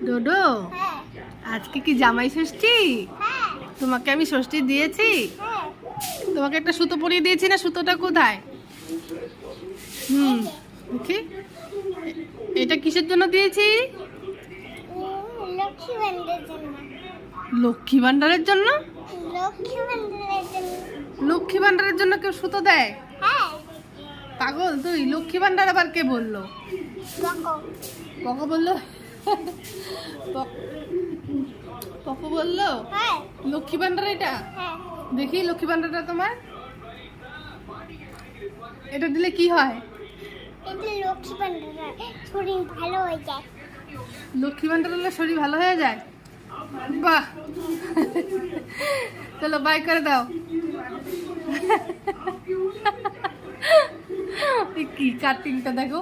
ডোডো, হ্যাঁ আজকে কি জামাই ষষ্ঠী? হ্যাঁ তোমাকে আমি ষষ্ঠী দিয়েছি? হ্যাঁ তোমাকে একটা সুতো পরিয়ে দিয়েছি না? সুতোটা কোথায়? দেখি। এটা কিসের জন্য দিয়েছি? লক্ষ্মী ভান্ডারের জন্য। লক্ষ্মী ভান্ডারের জন্য? লক্ষ্মী ভান্ডারের জন্য। লক্ষ্মী ভান্ডারের জন্য কেউ সুতো দেয়? হ্যাঁ পাগল তুই! লক্ষ্মী ভান্ডার আবার কে বললো? দেখো পকো বললো? পকো বললো হ্যাঁ লক্ষ্মী ভান্ডার এটা? হ্যাঁ দেখি লক্ষ্মী ভান্ডারটা তোমার। এটা দিলে কি হয়? এটা লক্ষ্মী ভান্ডার শরীর ভালো হয়ে যায়। লক্ষ্মী ভান্ডার হলে শরীর ভালো হয়ে যায়? বাহ! চলো বাই করে দাও। কি কাটিংটা দেখো।